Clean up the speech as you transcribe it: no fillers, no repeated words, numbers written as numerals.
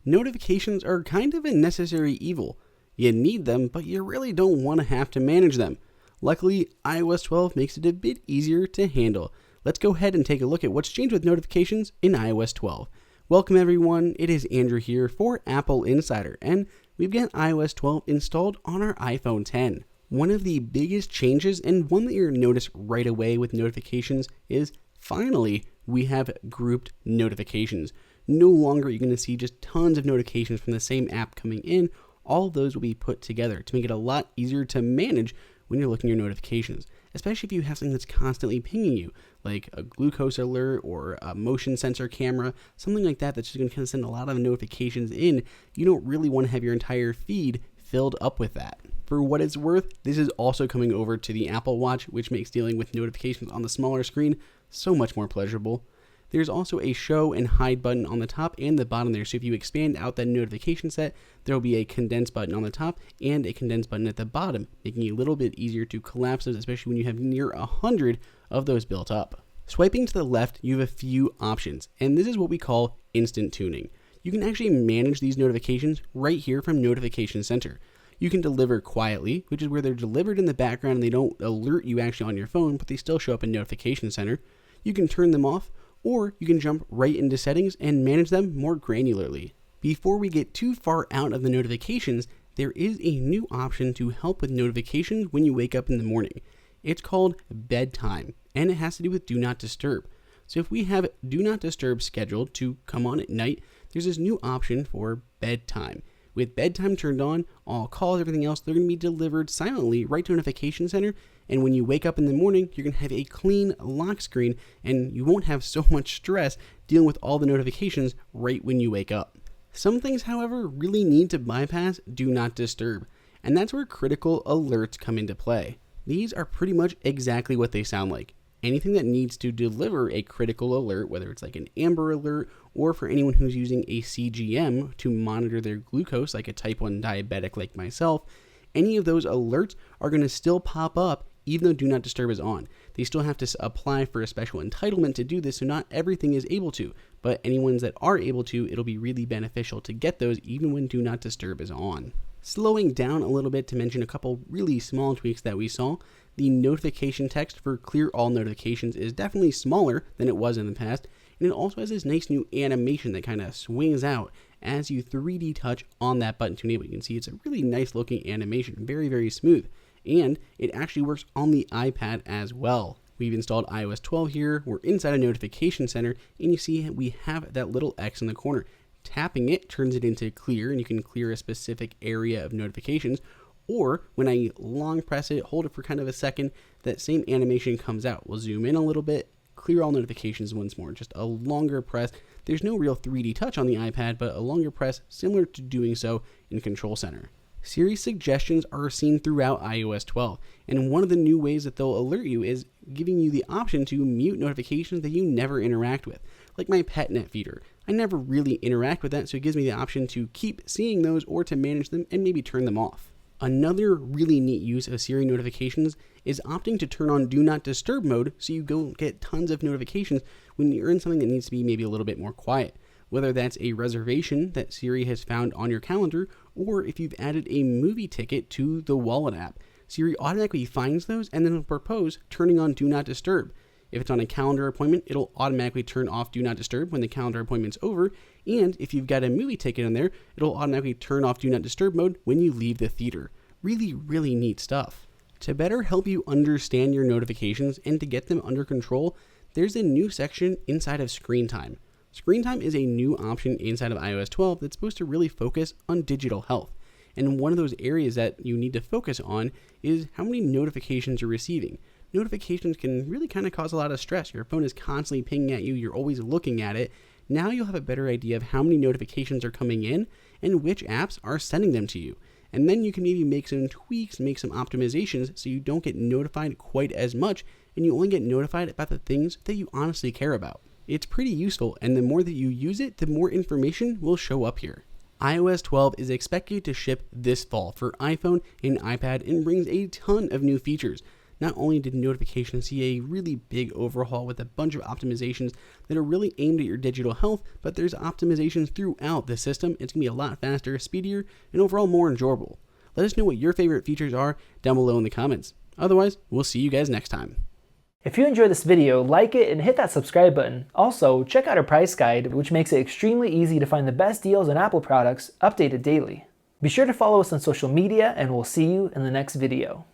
Notifications are kind of a necessary evil. You need them, but you really don't want to have to manage them. Luckily, iOS 12 makes it a bit easier to handle. Let's go ahead and take a look at what's changed with notifications in iOS 12. Welcome everyone, it is Andrew here for AppleInsider, and we've got iOS 12 installed on our iPhone 10. One of the biggest changes, and one that you're going to notice right away with notifications, is finally we have grouped notifications. No longer are you going to see just tons of notifications from the same app coming in. All of those will be put together to make it a lot easier to manage when you're looking at your notifications, especially if you have something that's constantly pinging you, like a glucose alert or a motion sensor camera, something like that that's just going to kind of send a lot of notifications in. You don't really want to have your entire feed filled up with that. For what it's worth, this is also coming over to the Apple Watch, which makes dealing with notifications on the smaller screen so much more pleasurable. There's also a show and hide button on the top and the bottom there, so if you expand out that notification set, there will be a condense button on the top and a condense button at the bottom, making it a little bit easier to collapse those, especially when you have near 100 of those built up. Swiping to the left, you have a few options, and this is what we call instant tuning. You can actually manage these notifications right here from Notification Center. You can deliver quietly, which is where they're delivered in the background and they don't alert you actually on your phone, but they still show up in Notification Center. You can turn them off, or you can jump right into settings and manage them more granularly. Before we get too far out of the notifications, there is a new option to help with notifications when you wake up in the morning. It's called Bedtime, and it has to do with Do Not Disturb. So if we have Do Not Disturb scheduled to come on at night, there's this new option for Bedtime. With Bedtime turned on, all calls, everything else, they're going to be delivered silently right to Notification Center. And when you wake up in the morning, you're going to have a clean lock screen and you won't have so much stress dealing with all the notifications right when you wake up. Some things, however, really need to bypass Do Not Disturb. And that's where critical alerts come into play. These are pretty much exactly what they sound like. Anything that needs to deliver a critical alert, whether it's like an Amber Alert, or for anyone who's using a CGM to monitor their glucose, like a type 1 diabetic like myself, any of those alerts are going to still pop up even though Do Not Disturb is on. They still have to apply for a special entitlement to do this, so not everything is able to, but any ones that are able to, it'll be really beneficial to get those even when Do Not Disturb is on. Slowing down a little bit to mention a couple really small tweaks that we saw, the notification text for clear all notifications is definitely smaller than it was in the past, and it also has this nice new animation that kind of swings out as you 3D touch on that button to enable. You can see it's a really nice looking animation, very, very smooth, and it actually works on the iPad as well. We've installed iOS 12 here, we're inside a Notification Center, and you see we have that little X in the corner. Tapping it turns it into clear, and you can clear a specific area of notifications, or when I long press it, hold it for kind of a second, that same animation comes out. We'll zoom in a little bit, clear all notifications once more, just a longer press. There's no real 3D touch on the iPad, but a longer press similar to doing so in Control Center. Siri suggestions are seen throughout iOS 12, and one of the new ways that they'll alert you is giving you the option to mute notifications that you never interact with, like my PetNet feeder. I never really interact with that, so it gives me the option to keep seeing those or to manage them and maybe turn them off. Another really neat use of Siri notifications is opting to turn on Do Not Disturb mode so you don't get tons of notifications when you're in something that needs to be maybe a little bit more quiet. Whether that's a reservation that Siri has found on your calendar, or if you've added a movie ticket to the Wallet app, Siri automatically finds those and then will propose turning on Do Not Disturb. If it's on a calendar appointment, it'll automatically turn off Do Not Disturb when the calendar appointment's over, and if you've got a movie ticket in there, it'll automatically turn off Do Not Disturb mode when you leave the theater. Really, really neat stuff. To better help you understand your notifications and to get them under control, there's a new section inside of Screen Time. Screen Time is a new option inside of iOS 12 that's supposed to really focus on digital health. And one of those areas that you need to focus on is how many notifications you're receiving. Notifications can really kind of cause a lot of stress. Your phone is constantly pinging at you. You're always looking at it. Now you'll have a better idea of how many notifications are coming in and which apps are sending them to you. And then you can maybe make some tweaks, make some optimizations so you don't get notified quite as much and you only get notified about the things that you honestly care about. It's pretty useful, and the more that you use it, the more information will show up here. iOS 12 is expected to ship this fall for iPhone and iPad and brings a ton of new features. Not only did notifications see a really big overhaul with a bunch of optimizations that are really aimed at your digital health, but there's optimizations throughout the system. It's going to be a lot faster, speedier, and overall more enjoyable. Let us know what your favorite features are down below in the comments. Otherwise, we'll see you guys next time. If you enjoyed this video, like it and hit that subscribe button. Also, check out our price guide, which makes it extremely easy to find the best deals on Apple products, updated daily. Be sure to follow us on social media, and we'll see you in the next video.